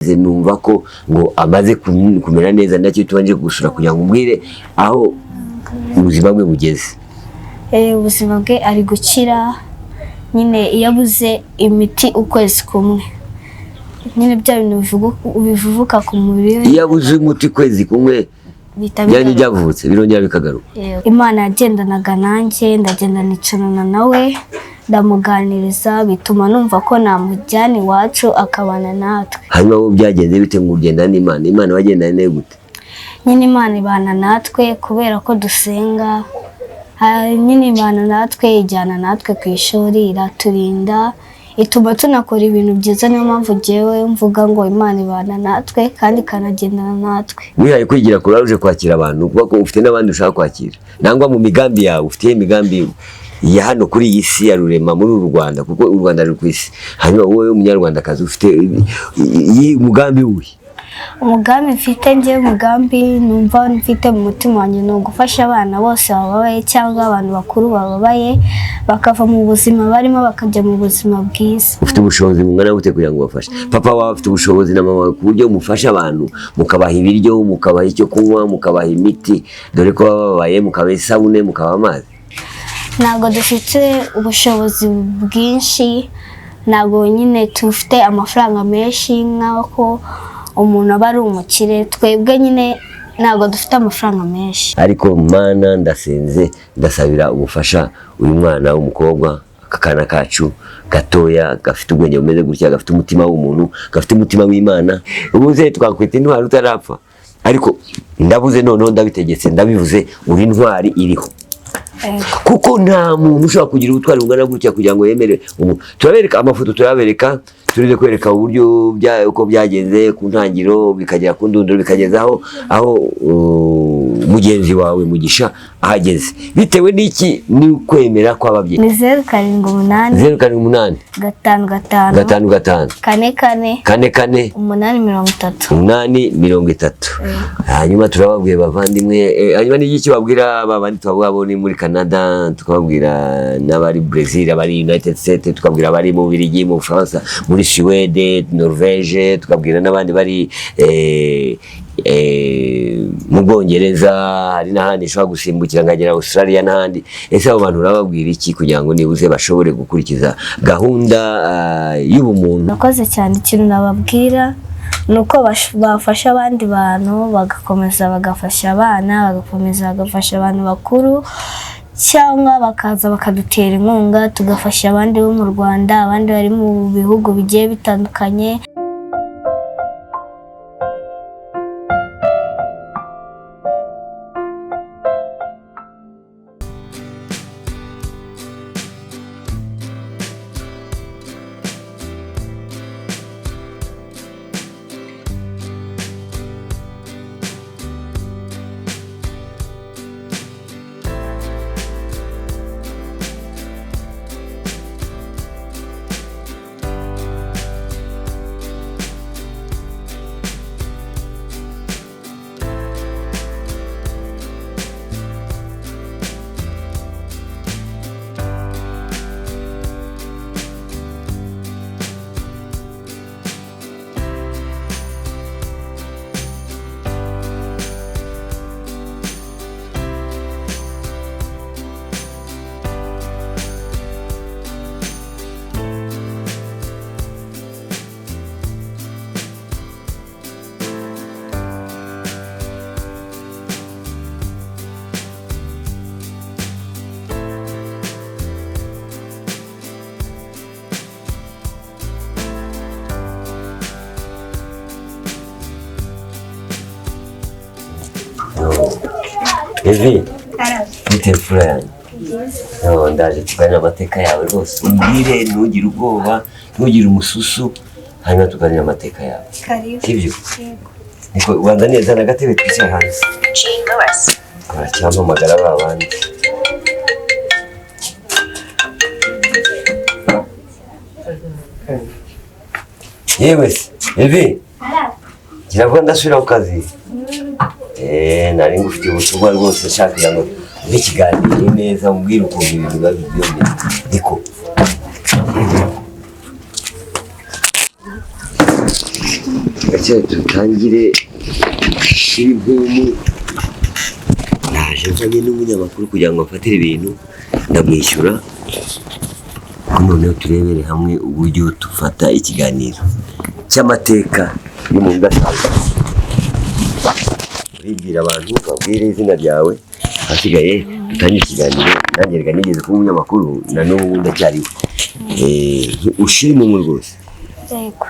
numva ko ngo amaze kumera neza nacyo tubanje gusura kugira ngo umbwire aho ubuzima bwe bugeze. Ubuzima bwe ari gukira nyine yabuze imiti ukwezi kumwe, nyine bya bintu bivuvuka ku mubiri. Yabuze umuti kwezi kumwe byari byavutse birongera bikagaruka. Imana yagendanaga nanjye, ndagenda nicarana nawe ndamuganiriza, bituma numva ko namujyana iwacu akabana natwe. Hanyuma bo byagenze bite ngo ugenda n'Imana? Imana wagendana nayo gute? Nyine Imana ibana natwe kubera ko dusenga, nyine ibana natwe, ijyana natwe ku ishuri, iraturinda, ituma tunakora ibintu byiza. Niyo mpamvu njyewe mvuga ngo Imana ibana natwe kandi ikanagendana natwe. Wihaye kwigira kuraje kwakira abantu kuko ufite n'abandi ushaka kwakira, nangwa mu migambi yawe ufite imigambi ya hano kuri iyi si ya rurema muri uru Rwanda, kuko u Rwanda ruri ku isi. Hanyuma wowe umunyarwandakazi ufite iyi mugambi we? Umugambi mfite njye, umugambi numva mfite mu mutima wanjye ni ugufasha abana bose bababaye cyangwa abantu bakuru bababaye bakava mu buzima barimo bakajya mu buzima bwiza. Ufite ubushobozi bungana gute kugira ngo bafashe? Papa wawe afite ubushobozi na mama ku buryo mufasha abantu, mukabaha ibiryo, mukabaha icyo kunywa, mukabaha imiti, dore ko bababaye, mukabaha isabune, mukabaha amazi? Ntabwo dufite ubushobozi bwinshi, ntabwo nyine tufite amafaranga menshi nk'ako umuntu aba ari umukire. Twebwe nyine ntabwo dufite amafaranga menshi. Ariko Mana ndasenze ndasabira ubufasha uyu mwana w'umukobwa, akana kacu gatoya gafite ubwenge bumeze gutya, gafite umutima w'umuntu, gafite umutima w'Imana. Ubuze twakwita intwari utarapfa, ariko ndabuze noneho ndabitegetse ndabivuze, uri intwari iriho. Kuko nta muntu ushobora kugira ubutwari bungana gutya kugira ngo yemere umuntu. Turabereka amafoto, turabereka, turize kwereka uburyo uko byagenze ku ntangiro bikagera ku ndunduro bikagezaho aho mugenzi wawe Mugisha ahageze. Bitewe n'iki? Ni kwemera kw'ababyeyi. Ni 078 078 55 55 44 44 830. Hanyuma turababwiye bavandimwe, hanyuma n'iki babwira babandi twabwabo ni muri Canada, tukababwira n'abari Brazil, abari United States, tukabwira abari mu Bubiligi, mu France, muri Suède, Norvège, tukabwira n'abandi bari mu Bwongereza, hari n'ahandi ushobora gusimbukira nkagera Australia n'ahandi. Ese abo bantu urababwira iki kugira ngo nibuze bashobore gukurikiza gahunda y'ubumuntu? Nakoze cyane. Ikintu nababwira nuko bafasha abandi bantu, bagakomeza bagafasha abana, bagakomeza bagafasha abantu bakuru, cyangwa bakaza bakadutera inkunga tugafasha abandi bo mu Rwanda, abandi bari mu bihugu bigiye bitandukanye. Evi, bite fura yanjye? Ndaje tuganira amateka yawe rwose, umbwire, ntugire ubwoba, ntugire umususu, hanyuma tuganira amateka yawe. Sibyo? Niko ubanza neza n'agatebe twicara hanze. Baracyampamagara ba bandi. Yewe se, Evi, gira vuba ndasubira ku kazi. Nari ngufitiye ubutumwa rwose nshaka kugira ngo n'ikiganiro neza umbwire ukuntu ibintu biba byongeye. Niko Ese tutangire shiri impumu. Naje nzanye n'umunyamakuru kugira ngo afatire ibintu ndamwishyura. Noneho turebere hamwe uburyo tufata ikiganiro cy'amateka y'umuntu udasanzwe. Uribwira abantu babwire izina ryawe, hasigaye utangire ikiganiro. Nanjye reka nigeze kuba umunyamakuru na n'ubu ndacyariwe. Ushiri impumu rwose. Yego.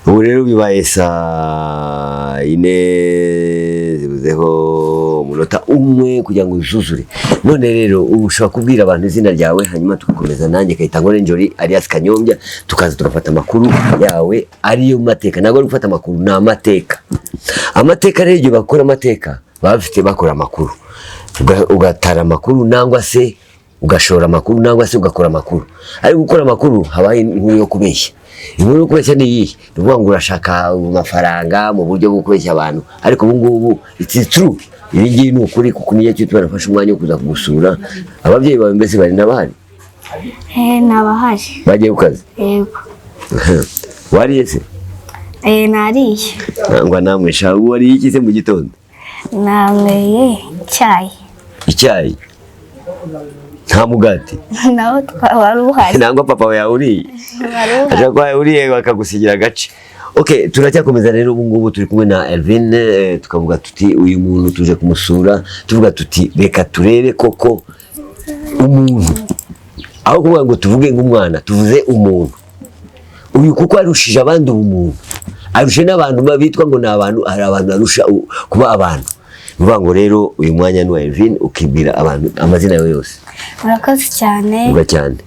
Ubu rero bibaye saa 4 zibuzeho umunota umwe kugira ngo uzuzure. None rero ubu ushobora kubwira abantu izina ryawe hanyuma tugakomeza. Nanjye Kayitangwa Njori alias Kanyombya, tukaza tugafata amakuru yawe ariyo mateka. Ntabwo ari gufata amakuru, ni amateka. Amateka rero igihe bakora amateka baba bafite bakora amakuru, ugatara amakuru nangwa se ugashora amakuru nangwa se ugakora amakuru. Ariko gukora amakuru habaye inkuru yo kubeshya. Inkuru yo kubeshya ni iyi, uvuga ngo urashaka amafaranga mu buryo bwo kubeshya abantu. Ariko ubu ngubu it's true, ibi ngibi ni ukuri kuko niyo cyo tubafasha umwanya wo kuza kugusura. Ababyeyi bawe mbese bari nabahari? Nabahari. Bagiye ku kazi? Yego. Wariye se? Nariye. Nangwa namwe sha wariye iki se mu gitondo? Nanyweye icyayi. Icyayi? Nta mugati? Naho wari uhari. Nangwa papa we yauriye? Aje kwa uriye bakagusigira agace. Okay, turacyakomeza rero. Ubu ngubu turi kumwe na Elvin, tukavuga tuti uyu muntu tuje kumusura, tuvuga tuti reka turebe koko umuntu. Aho kuvuga ngo tuvuge nk'umwana, tuvuze umuntu. Uyu kuko arushije abandi umuntu. Arushe n'abantu babitwa ngo n'abantu, hari abantu arusha kuba abantu. Bivuga ngo rero uyu mwanya ni Elvin, ukibwira abantu amazina yawe yose. Murakoze cyane. Uba cyane.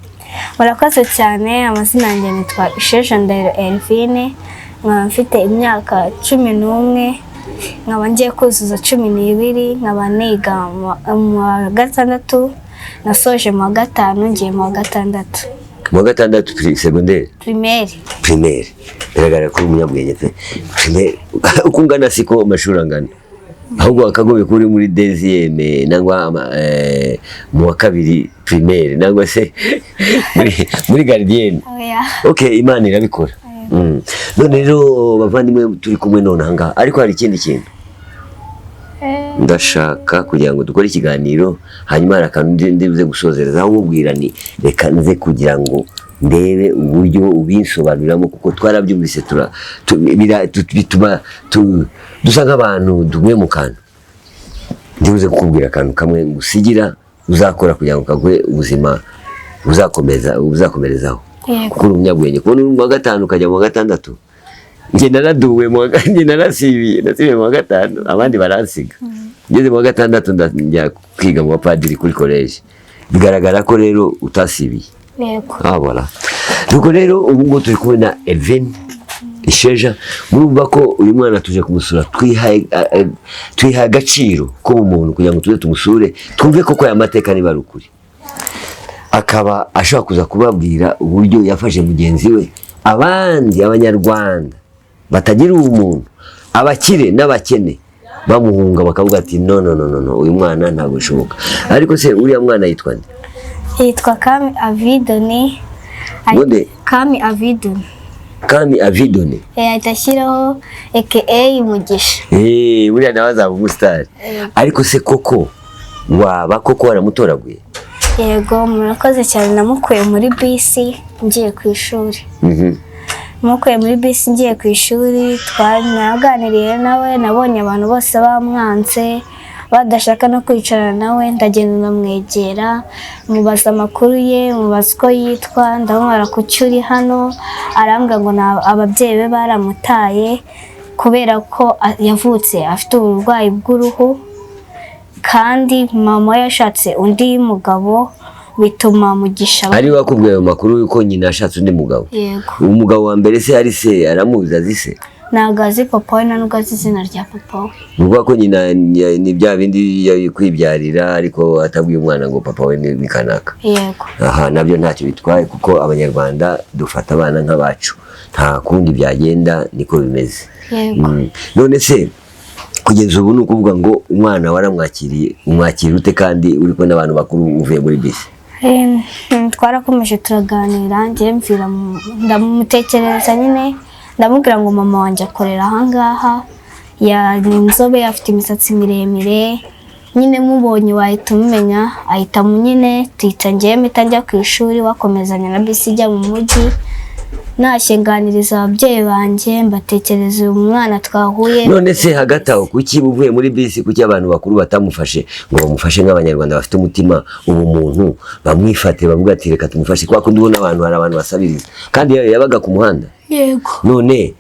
Murakoze cyane. Amazina yanjye nitwa Isheja Ndahiro Elvine. Nkaba mfite imyaka 11, nkaba ngiye kuzuza 12, nkaba niga mu wa gatandatu, nasoje mu wa gatanu, ngiye mu wa gatandatu. Mu wa gatandatu secondaire? Primaire. Biragaragara ko umunyabwenge pe. Primaire. Uko ungana siko amashuri angana. Ahubwo akagobe kuri muri deuxième nangwa mu wa kabiri primaire nangwa se muri gardienne. Okay, Imana irabikora. None rero bavandimwe turi kumwe none hanga, ariko hari ikindi kintu ndashaka kugira ngo dukore ikiganiro, hanyuma hari akantu ndibuze gusozereza aho mubwira ni reka nze kugira ngo ndebe uburyo ubinsobanuriramo, kuko twarabyumvise bituma dusa nk'abantu duguye mu kantu. Ndibuze kukubwira akantu kamwe ngusigira uzakora kugira ngo kaguhe ubuzima uzakomerezaho. Kuko uri umunyabwenge. Kubona uri mu wa gatanu ukajya mu wa gatandatu, njye naraduwe njye nasibiye mu wa gatanu, abandi baransiga. Ngeze mu wa gatandatu njya kwiga mu bapadiri kuri college. Bigaragara ko rero utasibiye. Yego. Voilà. Nuko rero ubu ngo turi kumwe na Elvin Isheja. Murumva ko uyu mwana tuje kumusura, twihaye agaciro ko umuntu kugira ngo tuze tumusure, twumve koko aya mateka niba ari ukuri. Akaba ashobora kuza kubabwira uburyo yafashe mugenzi we, abandi abanyarwanda batagira umuntu, abakire n'abakene bamuhunga bakavuga ati no uyu mwana ntabwo bishoboka. Ariko se uriya mwana yitwa nde? Yitwa Kami Avidone. Kami Avidone. Kami Avidone. Atashyiraho aka Mugisha. Uriya nawe azaba umusitari. Ariko se koko waba koko waramutoraguye? Yego, murakoze cyane. Namukuye muri bisi ngiye ku ishuri. Namukuye muri bisi ngiye ku ishuri, twanaganiriye nawe, nabonye abantu bose bamwanze badashaka no kwicarana nawe, ndagenda ndamwegera, mubaza amakuru ye, mubaza uko yitwa, ndamubara kuki uri hano. Arambwira ngo ababyeyi be baramutaye kubera ko yavutse afite uburwayi bw'uruhu, kandi mama yashatse undi mugabo, bituma Mugisha. Ari wakubwiye ayo makuru yuko nyina yashatse undi mugabo? Yego. Umugabo wa mbere se ari se aramuzi, azi se? Ntabwo azi papa we, nubwo azi izina rya papa we. Nuvuga ko nyina ni bya bindi kwibyarira ariko atabwiye umwana ngo papa we ni kanaka. Yego. Aha nabyo ntacyo bitwaye, kuko abanyarwanda dufata abana nk'abacu, nta kundi byagenda, niko bimeze. Yego. None se kugeza ubu ni ukuvuga ngo umwana waramwakiriye, umwakira ute kandi uri kumwe n'abantu bakuru uvuye muri bisi? twarakomeje turaganira, njye ndamutekereza nyine, ndamubwira ngo mama wanjye akorera ahangaha, ni inzobe, afite imisatsi miremire, nyine mubonye wahita umumenya, ahita nyine tuhita njyewe mpita njya ku ishuri, wakomezanya na bisi ijya mu mujyi, nashenganiriza ababyeyi banjye, mbatekereza uyu mwana twahuye. None se hagati aho kuki uvuye muri bisi, kuki abantu bakuru batamufashe ngo bamufashe nk'abanyarwanda bafite umutima ubumuntu, bamwifate bavuga ati reka tumufashe, kwa kundi ubona abantu, hari abantu basabiriza kandi yabaga ku muhanda. Yego. None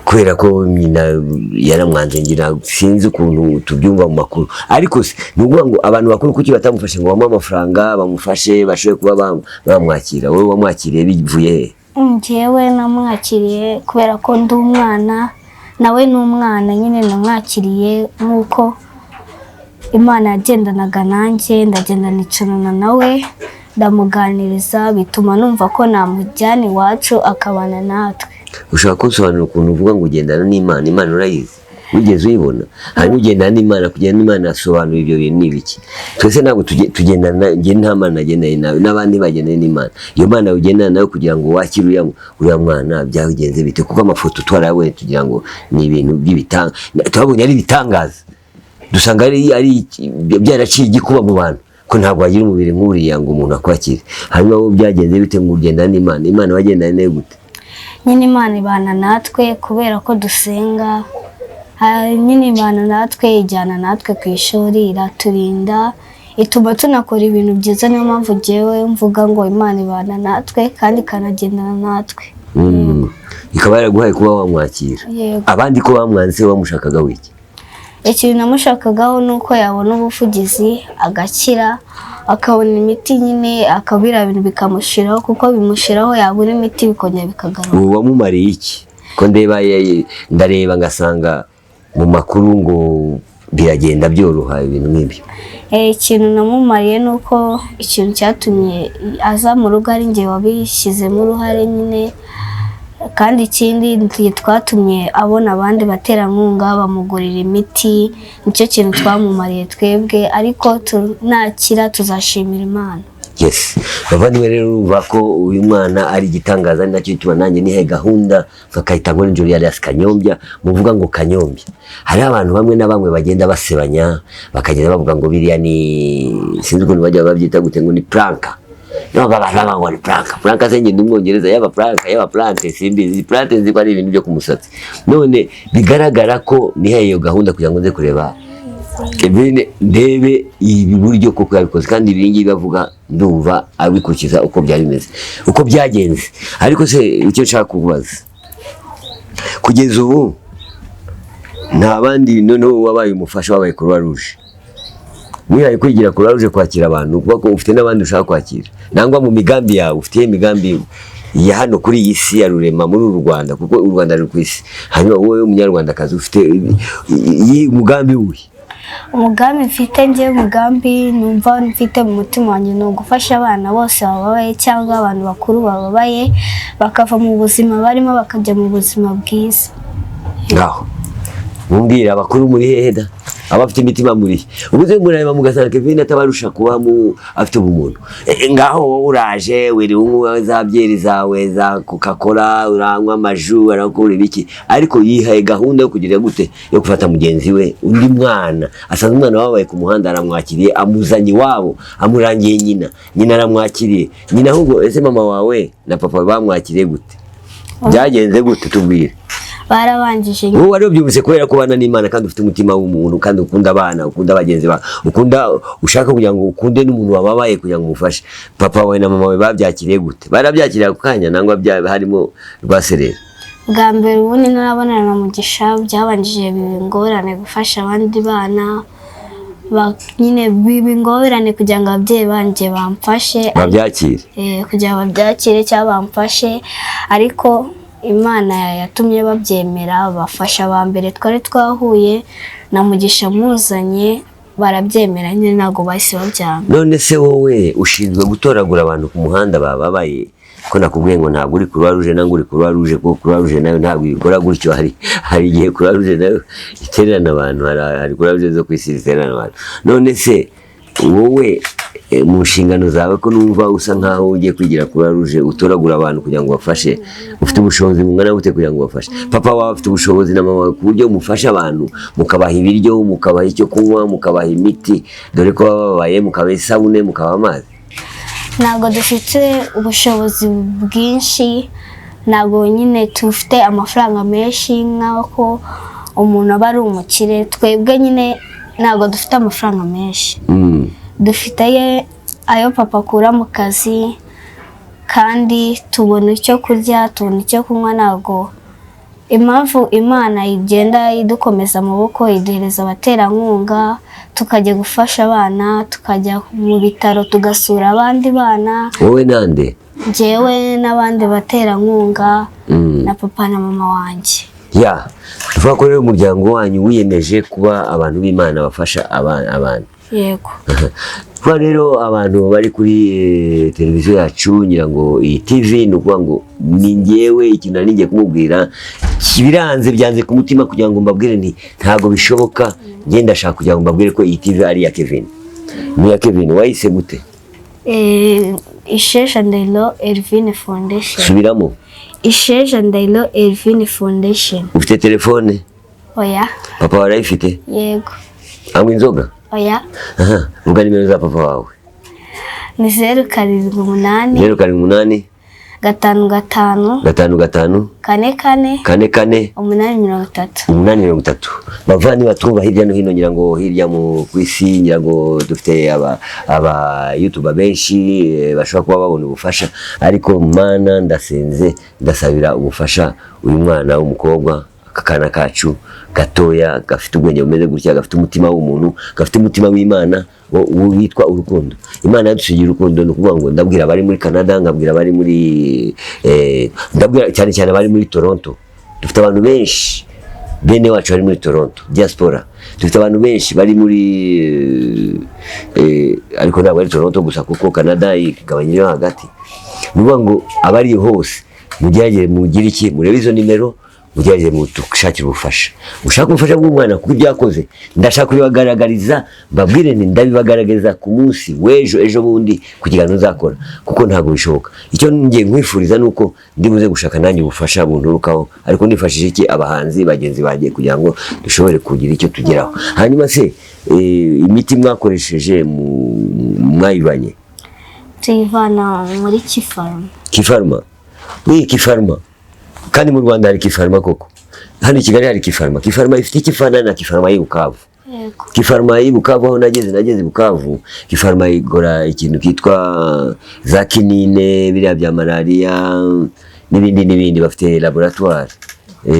kubera ko nyina yaramwanze, ngira sinzi ukuntu tubyumva mu makuru, ariko se ni ukuvuga ngo abantu bakuru kuki batamufashe ngo bamuhe amafaranga bamufashe bashobore kuba bamwakira? Wowe wamwakiriye bivuye he? Njyewe namwakiriye kubera ko ndi umwana, nawe ni umwana, nyine namwakiriye nk'uko Imana yagendanaga nanjye, ndagenda nicarana nawe ndamuganiriza, bituma numva ko namujyana iwacu akabana natwe. Ushaka kunsobanurira ukuntu uvuga ngo ugendana n'Imana? Imana urayizi? Wigeze uyibona? Hanyuma ugendana n'Imana, kugenda n'Imana asobanura ibyo bintu ni ibiki? Twese ntabwo tugendana, njye nta mana nagendanye nawe, n'abandi bagendanye n'Imana. Iyo Mana ugendana nawe kugira ngo wakire uriya mwana byagenze bite? Kuko amafoto twarabonye tugira ngo ni ibintu by'ibitanga, twabonye ari ibitangaza, dusanga ari byaraciye igikuba mu bantu, ko ntabwo wagira umubiri nk'uriya ngo umuntu akwakire. Hanyuma wowe byagenze bite ngo ugendane n'Imana? Imana wagendanye nayo gute? Nyine Imana ibana natwe kubera ko dusenga, nyine ibana natwe, ijyana natwe ku ishuri, iraturinda, ituma tunakora ibintu byiza. Niyo mpamvu njyewe mvuga ngo Imana ibana natwe kandi ikanagendana natwe. Ikaba yaraguhaye kuba wamwakira. Abandi ko bamwanze bamushakaga wiki? Ikintu namushakagaho ni uko yabona ubuvugizi agakira, akabona imiti, nyine akabira ibintu bikamushiraho, kuko bimushiraho yabura imiti bikongera bikagaruka. Ubu wamumariye iki? Ko ndareba ngasanga mu makuru ngo biragenda byoroha ibintu nk'ibyo. Ikintu namumariye ni uko ikintu cyatumye aza mu rugo ari njye wabishyizemo uruhare nyine, kandi ikindi twatumye abona abandi baterankunga bamugurira imiti, nicyo kintu twamumariye twebwe, ariko nakira tuzashimira Imana. Yes, bavandimwe rero urumva ko uyu mwana ari igitangaza, ni nacyo gituma nanjye nihe gahunda nkakayita ngo n'ijoro yari Kanyombya, muvuga ngo Kanyombya. Hari abantu bamwe na bamwe bagenda basebanya, bakagenda bavuga ngo biriya ni, sinzi ukuntu bajya babyita gute, ngo ni pranka. No baba ngo ni pranka. Pranka se ngende umwongereza, yaba pranka yaba plante, simbizi. Plante nzi ko ari ibintu byo kumusatsi. None bigaragara ko nihe iyo gahunda kugira ngo nze kureba Kevin ndebe ibi buryo koko yabikoze, kandi ibingi bavuga ndumva abikurikiza uko byari bimeze, uko byagenze. Ariko se icyo nshaka kubaza, kugeza ubu nta bandi noneho wabaye umufasha wabaye Croix Rouge, mwihaye kwigira Croix Rouge kwakira abantu, kuko ufite n'abandi ushaka kwakira, nangwa mu migambi yawe ufite imigambi ya hano kuri iyi si ya rurema muri uru Rwanda, kuko u Rwanda ruri ku isi. Hanyuma wowe umunyarwandakazi ufite umugambi wuhe? Umugambi mfite njye, umugambi numva mfite mu mutima wanjye ni ugufasha abana bose bababaye cyangwa abantu bakuru bababaye, bakava mu buzima barimo bakajya mu buzima bwiza. Ngaho mumbwira abakuru muri hehe da, abafite imitima muri ubuze mureba mugasanga Kevin atabarusha kuba afite ubumuntu. Ngaho wowe uraje wiri unywa za byeri zawe za Coca-Cola, uranywa amaju, arakora ibiki, ariko yihaye gahunda yo kugira gute, yo gufata mugenzi we, undi mwana asanzwe umwana wabaye ku muhanda, aramwakiriye, amuzanye iwabo, amurangiye nyina aramwakiriye. Nyina ahubwo ese mama wawe na papa bamwakiriye gute? Byagenze gute tubwire? Barabanjije. Wowe wari ubyumvise kubera ko bana n'Imana, kandi ufite umutima w'umuntu, kandi ukunda abana, ukunda bagenzi bawe, ushaka kugira ngo ukunde n'umuntu wababaye kugira ngo umufashe. Papa wawe na mama wawe babyakiriye gute? Barabyakiriye ku kanya nangwa harimo rwaserera? Bwa mbere ubundi narabonana na Mugisha, byabanjije bingorane gufasha abandi bana, nyine bingorane kugira ngo ababyeyi banje bamfashe babyakire, kugira ngo babyakire cyangwa bamfashe, ariko Imana yatumye babyemera, bafasha aba mbere twari twahuye na Mugisha muzanye, barabyemera nyine ntabwo bahise babyanga. None se wowe ushinzwe gutoragura abantu ku muhanda bababaye, ko nakubwiye ngo ntabwo uri Croix Rouge nangwa uri Croix Rouge, kuko Croix Rouge nayo ntabwo ikora gutyo. Hari igihe Croix Rouge nayo iterana abantu, hari Croix Rouge zo kwisi iterana abantu. None se wowe mu nshingano zawe ko numva usa nkaho ugiye kwigira Croix Rouge utoragura abantu kugira ngo bafashe, ufite ubushobozi bungana gute kugira ngo bafashe? Papa wawe afite ubushobozi na mama ku buryo mufasha abantu, mukabaha ibiryo, mukabaha icyo kunywa, mukabaha imiti, dore ko babaye, mukabaha isabune, mukabaha amazi? Ntabwo dufite ubushobozi bwinshi, ntabwo nyine tufite amafaranga menshi nk'ako umuntu aba ari umukire. Twebwe nyine ntabwo dufite amafaranga menshi, dufite ayo papa akura mu kazi, kandi tubona icyo kurya, tubona icyo kunywa. Ntabwo impamvu Imana igenda idukomeza amaboko, iduhereza abaterankunga, tukajya gufasha abana, tukajya mu bitaro tugasura abandi bana. Wowe nande? Njyewe n'abandi baterankunga na papa na mama wanjye. Tuvuga ko rero umuryango wanyu wiyemeje kuba abantu b'Imana bafasha abana. Yego. Kuba rero abantu bari kuri televiziyo yacu, ngira ngo iyi TV, ni ukuvuga ngo ni njyewe ikintu nari ngiye kumubwira kibiranze byanze ku mutima kugira ngo mbabwire nti ntabwo bishoboka, njye ndashaka kugira ngo mbabwire ko iyi TV ari iya Kevin. Ni iya Kevin. Wayise gute? Isheja Ndahiro Elvin Foundation. Subiramo. Isheja Ndahiro Elvin Foundation. Ufite telefone? Oya. Papa warayifite? Yego. Anywa inzoga? Oya. Vuga nimero za papa wawe. Ni 078 078 5 5 5 4 4 830. Bavani batumva hirya no hino, ngira ngo hirya mu kwisi, ngira ngo dufite aba YouTuber benshi bashobora kuba babona ubufasha, ariko Mana ndasenze ndasabira ubufasha uyu mwana w'umukobwa, akana kacu gatoya gafite ubwenge bumeze gutya, gafite umutima w'umuntu, gafite umutima w'Imana witwa urukundo. Imana yadusigiye urukundo. Ni ukuvuga ngo ndabwira abari muri Canada, ngabwira abari muri ndabwira cyane abari muri Toronto. Dufite abantu benshi bene wacu bari muri Toronto, diaspora. Dufite abantu benshi bari muri ariko ntabwo ari Toronto gusa, kuko Canada igabanyije hagati. Ni ukuvuga ngo abari hose mugerageze mugire iki, murebe izo nimero, mugerageze mushakire ubufasha. Ushaka ubufasha bw'umwana kuko ibyakoze ndashaka kubibagaragariza, mbabwire nti ndabibagaragariza ku munsi w'ejo, ejo bundi, kugira ngo nzakora, kuko ntabwo bishoboka. Icyo ngiye nkwifuriza nuko ndibuze gushaka nanjye ubufasha bunturukaho, ariko nifashije iki abahanzi bagenzi banjye kugira ngo dushobore kugira icyo tugeraho. Hanyuma se imiti mwakoresheje mwayibanye? Tuyivana muri Kifarma. Kifarma? Kifarma. Kandi mu Rwanda hari Kifarma koko? Hano i Kigali hari Kifarma? Kifarma ifite ikifana na Kifarma y'i Bukavu? Yego. Kifarma y'i Bukavu aho nageze Bukavu, Kifarma igora ikintu kitwa za kinine, biriya bya malaria n'ibindi. Bafite laboratoire,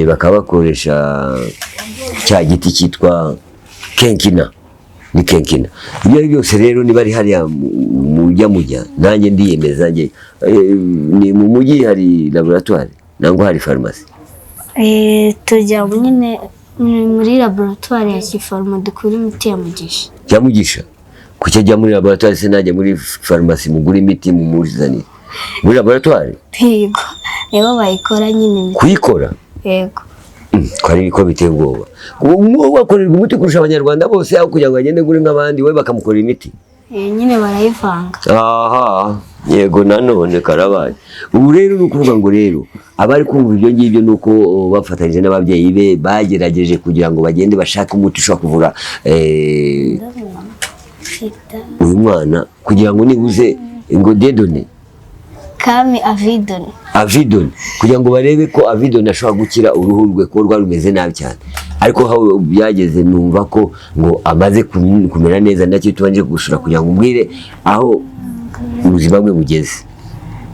bakaba bakoresha cya giti cyitwa kenkina. Ni kenkina. Ibyo byose rero niba ari hariya mujya nanjye ndiyemeza njye. Ni mu mujyi hari laboratoire nangwa hari farumasi? Tujya nyine muri laboratoire ya Kifarma dukura imiti ya Mugisha. Ya Mugisha? Kuki ajya muri laboratoire se najya muri farumasi mugura imiti mumuzanire? Muri laboratoire? Yego. Nibo bayikora nyine. Kuyikora? Yego. Kwari ko biteye ubwoba. Uwo wakorerwa umuti kurusha abanyarwanda bose, aho kugira ngo agende gure nk'abandi, we bakamukorera imiti. Nyine barayivanga. Aha, yego, nanone karabaye. Ubu rero ni ukuvuga ngo rero abari kumva ibyo ngibyo nuko bafatanyije n'ababyeyi be bagerageje kugira ngo bagende bashake umuti ushobora kuvura uyu mwana, kugira ngo nibuze ngo dedone Kami Avidon, kugira ngo barebe ko Avidon ashobora gukira uruhu rwe ko rwari rumeze nabi cyane. Ariko aho byageze numva ko ngo amaze kumera neza, ndacyo tubanje gusura kugira ngo umbwire aho ubuzima bwe bugeze.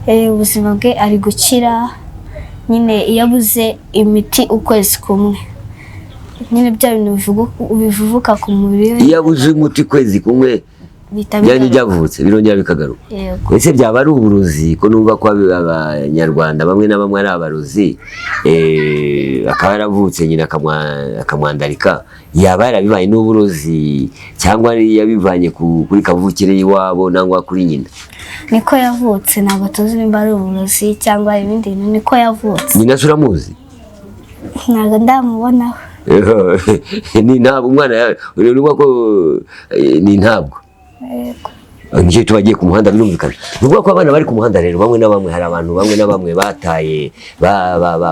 Ubuzima bwe ari gukira nyine, yabuze imiti ukwezi kumwe. Nyine bya bintu bivuvuka ku mubiri. Yabuze umuti kwezi kumwe, byari byavutse birongera bikagaruka. Ese byaba ari uburozi? Ko numva ko abanyarwanda bamwe na bamwe ari abarozi, akaba yaravutse nyine akamwandarika. Yaba yarabibaye n'uburozi cyangwa yabivanye kuri kavukire y'iwabo nangwa kuri nyina? Niko yavutse, ntabwo tuzi nimba ari uburozi cyangwa ibindi bintu. Niko yavutse. Nyina se uramuzi? Ntabwo ndamubonaho. Ni ntabwo umwana ureba ko ni ntabwo. nicyo tubagiye ku muhanda birumvikana. Nuvuga ko abana bari ku muhanda rero bamwe na bamwe, hari abantu bamwe na bamwe bataye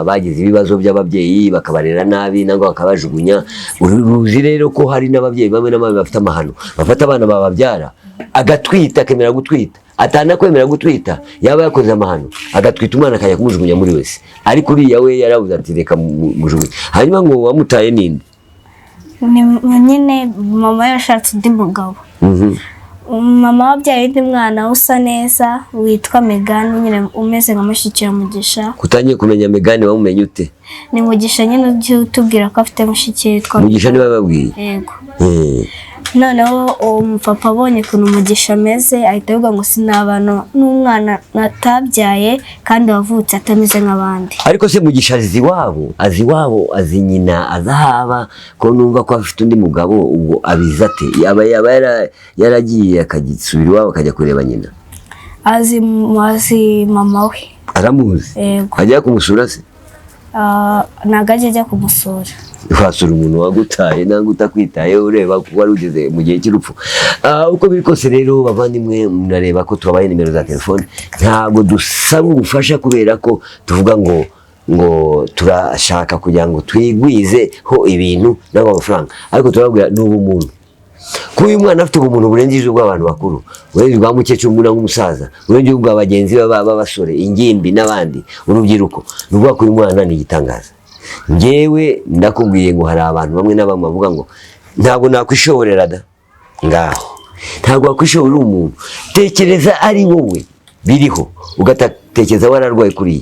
bagize ibibazo by'ababyeyi bakabarera nabi nangwa bakabajugunya. Uruzi rero ko hari n'ababyeyi bamwe na bamwe bafite amahano, bafata abana bababyara agatwita, akemera gutwita, atana kwemera gutwita, yaba yakoze amahano agatwita umwana akajya kumujugunya muri wese, ariko uriya we yarabuze ati reka mujugunye. Hanyuma ngo wamutaye ninde? nyine mama yashatse undi mugabo. Mama wabyaye undi mwana usa neza witwa Megan, nyine umeze nka mushiki wa Mugisha. Kutangiye kumenya Megan wamumenye ute? Ni Mugisha nyine ujye utubwira ko afite mushiki witwa Mugisha. Niba babwiye? Yego. Noneho umupapa abonye ukuntu Mugisha ameze ahita avuga ngo sinabana n'umwana natabyaye kandi wavutse atameze nk'abandi. Ariko se Mugisha azi iwabo, azi nyina, azahaba ko numva ko afite undi mugabo, ubwo abiza ate? Yaba yaragiye akagisubira iwabo akajya kureba nyina? Azi mama we. Aramuzi? Yego. Ajya kumusura se? Ntabwo ajya kumusura. Wasura umuntu wagutaye nangwa utakwitaye ureba ko wari ugeze mu gihe cy'urupfu. Uko biri kose rero bavandimwe, murareba ko tubabaye nimero za telefone, ntabwo dusaba ubufasha kubera ko tuvuga ngo turashaka kugira ngo twigwizeho ibintu nangwa amafaranga, ariko turababwira n'ubumuntu. Kuba uyu mwana afite ubumuntu burengeje ubw'abantu bakuru, burengeje ubwa mukecuru mbona nk'umusaza, burengeje ubwa bagenzi b'abasore, ingimbi n'abandi, urubyiruko, ni ukuvuga ko uyu mwana ni igitangaza. Ngewe ndakubwiye ngo hari abantu bamwe na bamwe bavuga ngo ntabwo nakwishoborera da, ngaho ntabwo wakwishoborera umuntu. Tekereza ari wowe biriho, ugatekereza wararwaye kuriya,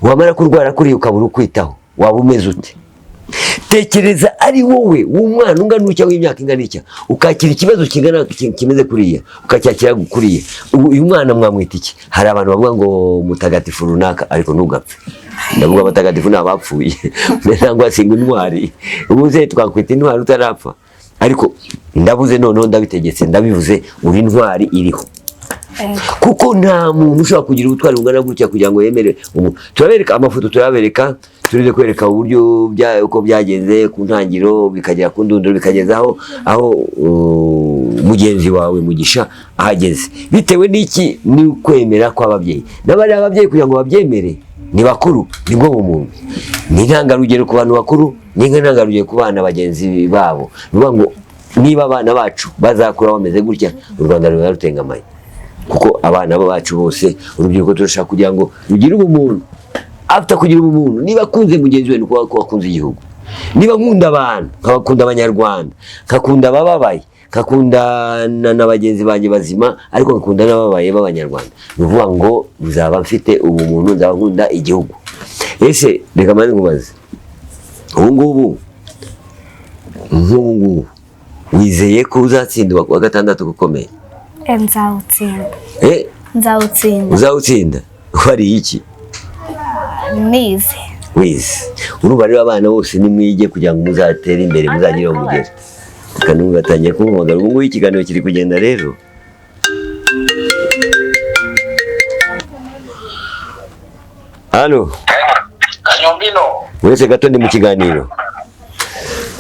wamara kurwara kuriya ukabura ukwitaho, waba umeze ute? Tekereza ari wowe w'umwana ungana utya w'imyaka ingana itya, ukakira ikibazo kimeze kuriya, ukacyakira kuriya, uyu mwana mwamwita iki? Hari abantu bavuga ngo mutagatifu runaka, ariko ntugapfe. Ndavuga abatagatifu ni abapfuye nangwa singa intwari, ubuze twakwita intwari utarapfa, ariko ndabuze noneho ndabitegetse ndabivuze, uri intwari iriho. Kuko nta muntu ushobora kugira ubutwari bungana gutya kugira ngo yemere umuntu. Turabereka amafoto, turabereka, turinde kwereka uburyo uko byagenze ku ntangiro bikagera ku ndunduro bikagezaho aho mugenzi wawe Mugisha ahageze. Bitewe n'iki? Ni ukwemera kw'ababyeyi. N'abari ababyeyi kugira ngo babyemere ni bakuru, ni bwo bumuntu. Ni intangarugero ku bantu bakuru, ni intangarugero ku bana bagenzi babo. Nuvuga ngo niba abana bacu bazakura bameze gutya, u Rwanda ruba rutengamaye. Kuko abana bacu bose, urubyiruko turashaka kugira ngo rugire ubumuntu. After kugira ubumuntu, niba akunze mugenzi we nuko akunze igihugu. Niba nkunda abantu, nkabakunda abanyarwanda, nkakunda abababaye, nkakunda na bagenzi banjye bazima, ariko nkakunda n'ababaye b'abanyarwanda, nuvuga ngo uzaba mfite ubumuntu, nzaba nkunda igihugu. Ese reka mane nkubaze, ubu ngubu wizeye ko uzatsindwa ku wa gatandatu gukomeye? Nzawutsinda. Nzawutsinda. Uzawutsinda? Wari iki? Nize. Wize. Urumva rero abana bose nimwige kugira ngo muzatere imbere, muzagire aho mugera. Kandi mugatangiye kumugara. Ubu ngubu ikiganiro kiri kugenda rero. Halo. Kanyombino. Wese gato ndi mu kiganiro.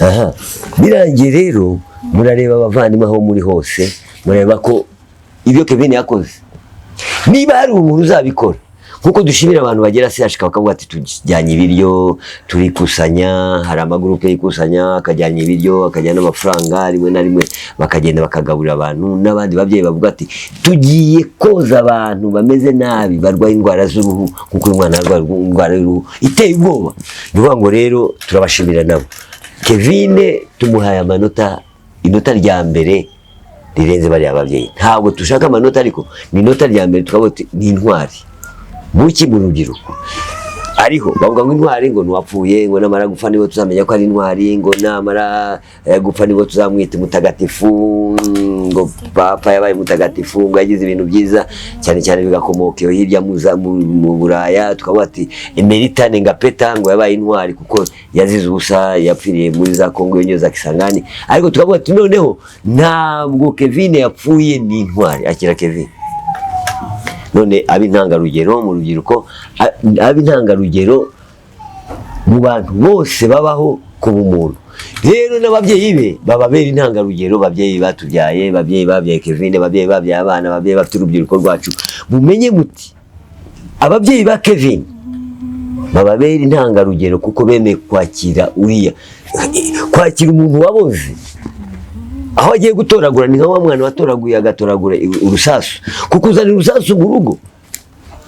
Aha. Birangiye rero murareba abavandimwe aho muri hose, mureba ko ibyo Kevin yakoze, niba hari umuntu uzabikora, nkuko dushimira abantu bagera sashika bakavuga ati tujyanye ibiryo, turikusanya, hari amagurupe yikusanya akajyanye ibiryo, akajyana n'amafaranga, rimwe na rimwe bakagenda bakagaburira abantu. N'abandi babyeyi bavuga ati tugiye koza abantu bameze nabi, barwaye indwara z'uruhu, kuko umwana arwaye indwara y'uruhu iteye ubwoba. Nivuga ngo rero turabashimira nabo. Kevin tumuhaye amanota, inota rya mbere rirenze bari ababyeyi. Ntabwo tushaka amanota, ariko ni inota rya mbere tukaboti ni intwari. Buki mu rubyiruko ariho bavuga ngo intwari ngo nuwapfuye, ngo namara gupfa nibo tuzamenya ko ari intwari, ngo namara gupfa nibo tuzamwita mutagatifu, ngo papa yabaye mutagatifu, ngo yagize ibintu byiza cyane cyane bigakomoka hirya mu Buraya, tukavuga ati Emeritane Ngapeta ngo yabaye intwari kuko yazize ubusa, yapfiriye muri za Kongo yenyewe za Kisangani. Ariko tukavuga ati noneho ntabwo Kevin yapfuye, ni intwari, akira Kevin. None ab'intangarugero mu rubyiruko, ab'intangarugero mu bantu bose babaho ku bumuntu. rero n'ababyeyi be bababera intangarugero, babyeyi batubyaye, babyeyi babyaye Kevin, babyeyi babyaye abana, babyeyi bafite urubyiruko rwacu, mumenye muti ababyeyi ba Kevin bababera intangarugero kuko bemeye kwakira uriya, kwakira umuntu waboze aho agiye gutoragura. Ni nka wa mwana watoraguye agatoragura urusasu, kuko uzana urusasu mu rugo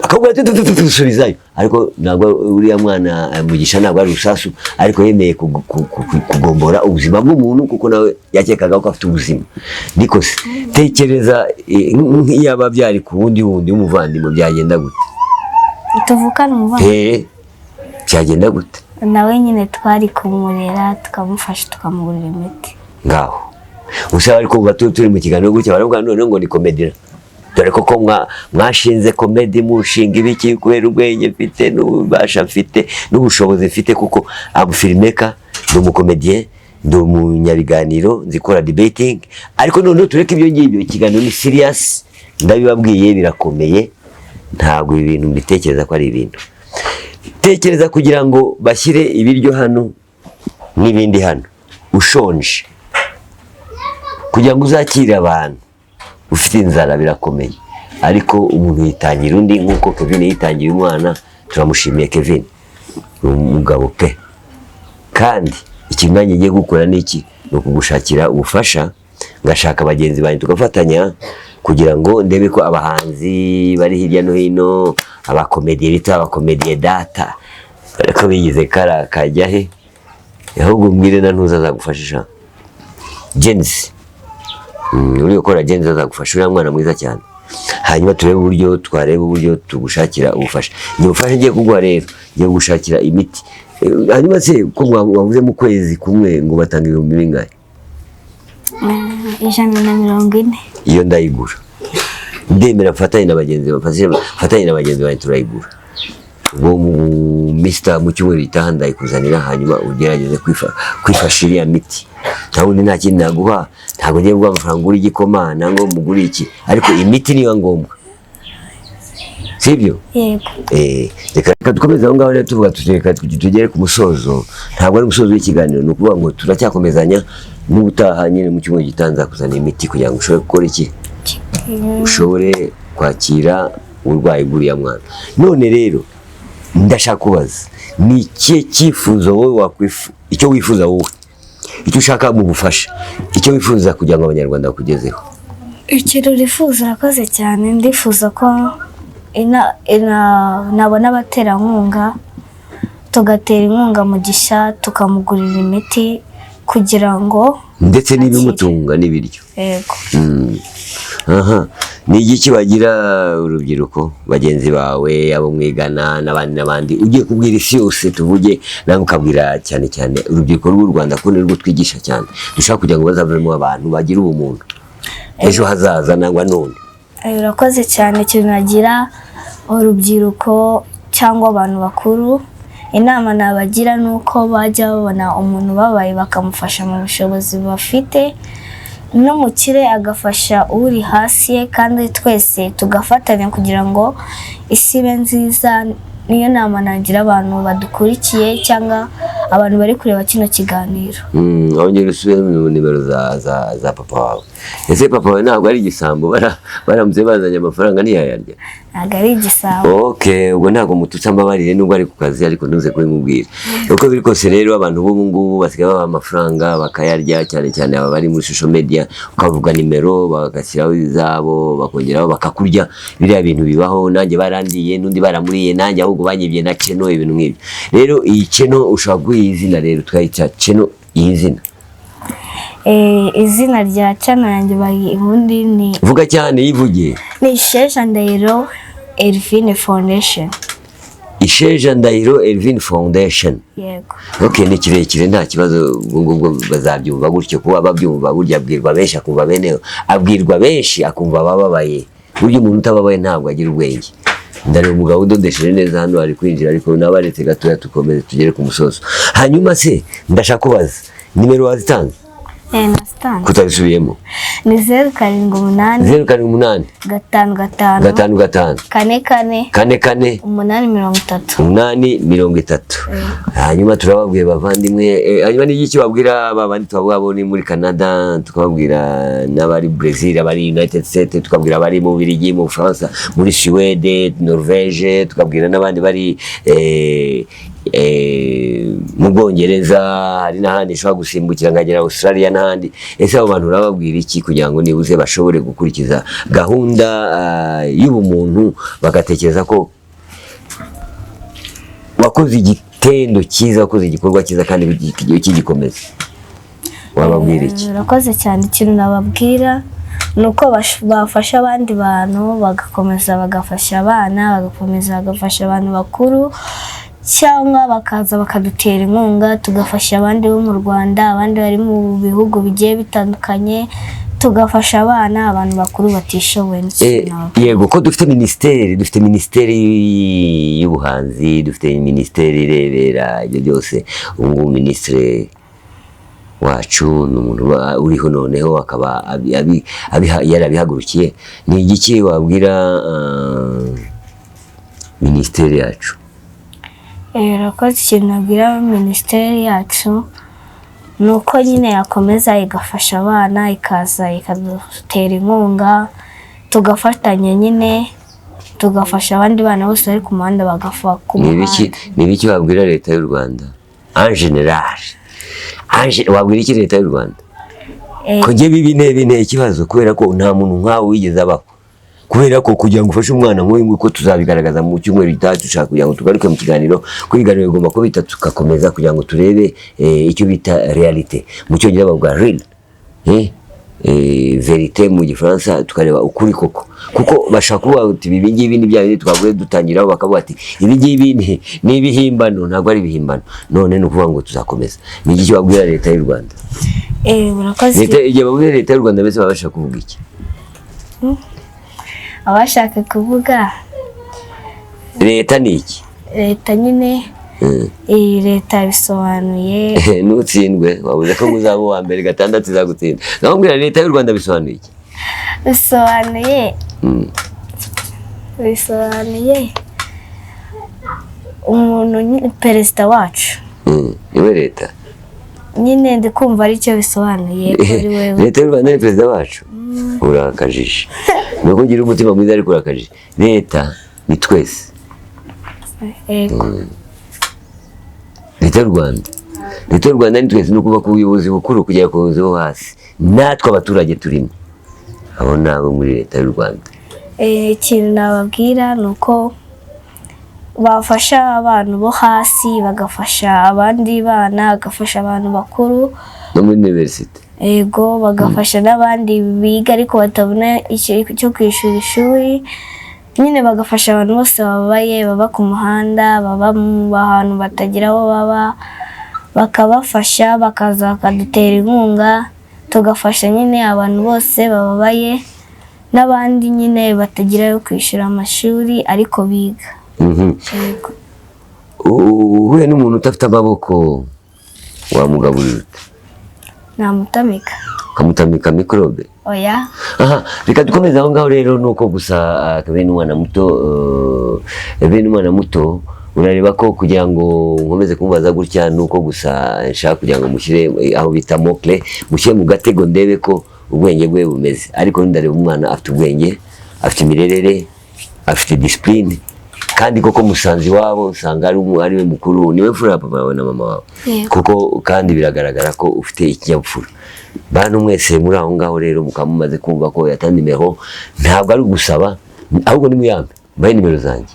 akabwira ati dusubizayo, ariko ntabwo uriya mwana Mugisha ntabwo ari urusasu, ariko yemeye kugombora ubuzima bw'umuntu kuko nawe yakekaga ko afite ubuzima. Niko se tekereza nk'iyaba byari ku wundi w'umuvandimwe byagenda gute? tuvukana umuvandimwe byagenda gute? nawe nyine twari kumurera tukamufasha tukamugurira imiti. Ngaho usaba ariko turi mu kiganiro gutya baravuga none ngo ni komedi, dore koko mwashinze komedi mushinga ibiki kubera ubwenge mfite n'ububasha mfite n'ubushobozi mfite, kuko filmmaker ndi umukomediye, ndi umunyabiganiro, nzikora debating, ariko noneho tureke ibyo ngibyo, ikiganiro ni serious, ndabibabwiye birakomeye, ntabwo ibi bintu mbitekereza ko ari ibintu. Tekereza kugira ngo bashyire ibiryo hano n'ibindi hano, ushonje kugira ngo uzakire abantu ufite inzara birakomeye, ariko umuntu yitangira undi nk'uko Kevin yitangiye umwana. Turamushimiye Kevin, umugabo pe. Kandi ikimanyi ngiye gukora niki, no kugushakira ubufasha, ngashaka bagenzi banjye tugafatanya kugira ngo ndebe ko abahanzi bari hirya no hino, abakomediye bita abakomediye data, ariko bigize kara kajya he, ahubwo mbwire na ntuza azagufashisha Jenzi, uri gukora Jenzi azagufasha, uriya mwana mwiza cyane. Hanyuma turebe uburyo tugushakira ubufasha. Ngiye ubufasha ngiye kuguha rero, ngiye gushakira imiti. Hanyuma se ko wavuze mu kwezi kumwe ngo batanga 1000 140. Iyo ndayigura, ndemera mfatanye na bagenzi banjye turayigura. Ubwo Mr. mu cyumweru gitaha ndayikuzanira, hanyuma ugerageze kwifasha iriya miti. Ntabwo nta kintu naguha, ntabwo ngiye guha amafaranga ugura igikoma nango mugura iki, ariko imiti niyo ngombwa, sibyo? Yego. Reka dukomeze aho ngaho rero tuvuga tugere ku musozo. Ntabwo ari umusozo w'ikiganiro, ni ukuvuga ngo turacyakomezanya n'ubutaha nyine mu cyumweru gitaha nzakuzanira imiti kugira ngo ushobore gukora iki, ushobore kwakira uburwayi bw'uriya mwana. None rero ndashaka kubaza, ni ikihe cyifuzo wowe icyo wifuza wowe, icyo ushaka mu bufasha, icyo wifuza kugira ngo abanyarwanda bakugezeho? Ikintu nifuza urakoze cyane, ndifuza ko nabona abaterankunga, tugatera inkunga Mugisha tukamugurira imiti kugira ngo ndetse n'ibimutunga n'ibiryo. Yego. Aha, ni igiki bagira urubyiruko bagenzi bawe, abo mwigana n'abandi ugiye kubwira isi yose, tuvuge nawe ukabwira cyane cyane urubyiruko rw'u Rwanda ko nirwo twigisha cyane, dushaka kugira ngo bazavemo abantu bagira ubumuntu ejo hazaza nangwa none? Urakoze cyane. Ikintu nagira urubyiruko cyangwa abantu bakuru, inama nabagira nuko bajya babona umuntu babaye bakamufasha mu bushobozi bafite, n'umukire agafasha uri hasi ye, kandi twese tugafatanya kugira ngo isi ibe nziza. Niyo nama nagira abantu badukurikiye cyangwa abantu bari kureba kino kiganiro. Ongera usubire mu nimero za papa wawe. Ese papa wawe ntabwo ari igisambo? Baramutse bazanye amafaranga ntiyayarya? Ntabwo ari igisambo. Okay, ubwo ntabwo mututse ambabarire nubwo ari ku kazi, ariko ntuze kubimubwira. Uko biri kose rero abantu b'ubu ngubu basigaye baba amafaranga bakayarya, cyane cyane aba bari muri social media, ukavuga nimero bagashyiraho izabo bakongeraho bakakurya. Biriya bintu bibaho, nanjye barandiye n'undi baramuriye, nanjye ahubwo banyibye na channel, ibintu nk'ibyo. Rero iyi channel ushobora guha izina rero, twayita channel iyi zina. Izina rya channel yanjye ubundi ni, vuga cyane yivugiye, ni Isheja Ndahiro Elvin Foundation. Isheja Ndahiro Elvin Foundation. Yego. Okay, ni kirekire nta kibazo, ngo bazabyumva gutyo, kuba babyumva burya abwirwa benshi akumva bene, abwirwa benshi akumva bababaye. Burya umuntu utababaye ntabwo agira ubwenge. Ndari umugabo udodesheje neza hano ari kwinjira, ariko nabaretse gatoya tukomeze tugere ku musozo. Hanyuma se ndashaka kubaza nimero wazitanze? Nasitanga. Kutarisubiyemo. Ni 078 078 5 5 5 4 830. Hanyuma turababwiye bavandimwe, hanyuma ni iki babwira babandi twabwabo ni muri Canada, tukababwira n'abari Brazil, abari United States, tukabwira abari mu Bubiligi, mu France, muri Sweden, Norvège, tukabwira n'abandi bari mu Bwongereza, hari n'ahandi ushobora gusimbukira nkagera Australia n'ahandi. Ese abo bantu urababwira iki kugira ngo nibuze bashobore gukurikiza gahunda y'ubumuntu, bagatekereza ko wakoze igitendo cyiza, wakoze igikorwa cyiza kandi kigikomeza? Wababwira iki? Urakoze cyane. Ikintu nababwira nuko bafasha abandi bantu, bagakomeza bagafasha abana, bagakomeza bagafasha abantu bakuru, cyangwa bakaza bakadutera inkunga, tugafasha abandi bo mu Rwanda, abandi bari mu bihugu bigiye bitandukanye, tugafasha abana, abantu bakuru batishoboye. Yego, ko dufite minisiteri y'ubuhanzi, dufite minisiteri irebera ibyo byose. Ubu minisitiri wacu ni umuntu uriho noneho akaba yarabihagurukiye. Ni igiki wabwira minisiteri yacu? Urakoze. Ikintu nabwira minisiteri yacu nuko nyine yakomeza igafasha abana, ikaza ikadutera inkunga, tugafatanya nyine, tugafasha abandi bana bose bari ku muhanda bagafa ku muhanda. Ni ibiki wabwira leta y'u Rwanda en general? Wabwira iki leta y'u Rwanda? Ko njye binteye ikibazo, kubera ko nta muntu nkawe wigeze abaho. Kubera ko kugira ngo ufashe umwana nk'uyu nguyu, ko tuzabigaragaza mu cyumweru gitaha, dushaka kugira ngo tugaruke mu kiganiro, ko ibiganiro bigomba kuba bitatu, tugakomeza kugira ngo turebe icyo bita realite, mu cyongereza bavuga real, verite mu gifaransa, tukareba ukuri koko. Kuko bashaka kuvuga ati ibi ngibi ni bya bindi twavuye dutangiraho, bakavuga ati ibi ngibi ni ibihimbano. Ntabwo ari ibihimbano. None ni ukuvuga ngo tuzakomeza. Ni iki wabwira leta y'u Rwanda? Urakoze. Igihe babwira leta y'u Rwanda mbese baba bashaka kuvuga iki? Abashaka kuvuga leta ni iki? Leta nyine, leta bisobanuye nutsindwe, wabuze ko muzaba uwa mbere 6 izagutsinda. Nababwira leta y'u Rwanda bisobanuye iki? Bisobanuye umuntu nyine, perezida wacu. Niwe leta Nyine ndi kumva ari cyo bisobanuye kuri wewe. Leta y'u Rwanda ni perezida wacu? Urakajije. Nuko ugira umutima mwiza ariko urakajije. Leta ni twese. Leta y'u Rwanda. Leta y'u Rwanda ni twese, no kuva ku buyobozi bukuru kugera ku buyobozi bo hasi. Natwe abaturage turimo. Abo nabo muri leta y'u Rwanda. Ikintu nababwira nuko bafasha abantu bo hasi, bagafasha abandi bana, bagafasha abantu bakuru no muri university. Ego, bagafasha n'abandi biga ariko batabona icyo kwishura ishuri. Nyine bagafasha abantu bose babaye, baba ku muhanda, baba mu ahantu batagira aho baba, bakabafasha, bakaza bakadutera inkunga, tugafasha nyine abantu bose babaye, n'abandi nyine batagira yo kwishura amashuri ariko biga. Uhuye n'umuntu utafite amaboko wamugaburira ute? Namutamika. Kamutamika mikorobe? Oya. Reka dukomeze aho ngaho rero, nuko gusa bene umwana muto urareba ko kugira ngo nkomeze kumubaza gutya, nuko gusa nshaka kugira ngo mushyire aho bita mokle, mushyire mu gatego ndebe ko ubwenge bwe bumeze. Ariko ndareba umwana afite ubwenge, afite imirerere, afite discipline, kandi koko musanzi wabo usanga ari we mukuru, niwe mfura ya papa wawe na mama wawe. Kuko kandi biragaragara ko ufite ikinyabupfura. Bantu mwese muri aho ngaho rero mukaba mumaze kumva ko yatanze nimero, ntabwo ari gusaba, ahubwo ni muyambe. Mbaye nimero zanjye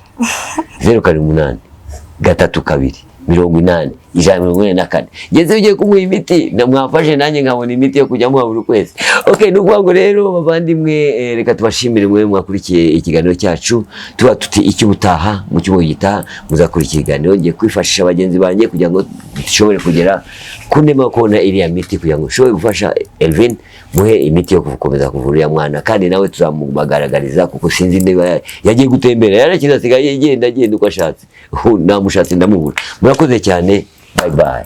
078 32 80 144. Ngeze ugiye kumuha imiti, namwafashe nanjye nkabona imiti yo kujya muha buri kwezi. Okay, nukuvuga ngo rero bavandimwe, reka tubashimire mwe mwakurikiye ikiganiro cyacu. Tuba tuti icy'ubutaha mu cyumweru gitaha muzakurikira ikiganiro, ngiye kwifashisha abagenzi banjye kugira ngo dushobore kugera ku ndema kubona iriya miti, kugira ngo ushobore gufasha Elvin muhe imiti yo gukomeza kuvura uriya mwana. Kandi nawe tuzamubagaragariza, kuko sinzi niba yagiye gutembera, yarakiza asigaye agenda uko ashatse. Namushatse ndamubura. Murakoze cyane. Bye bye.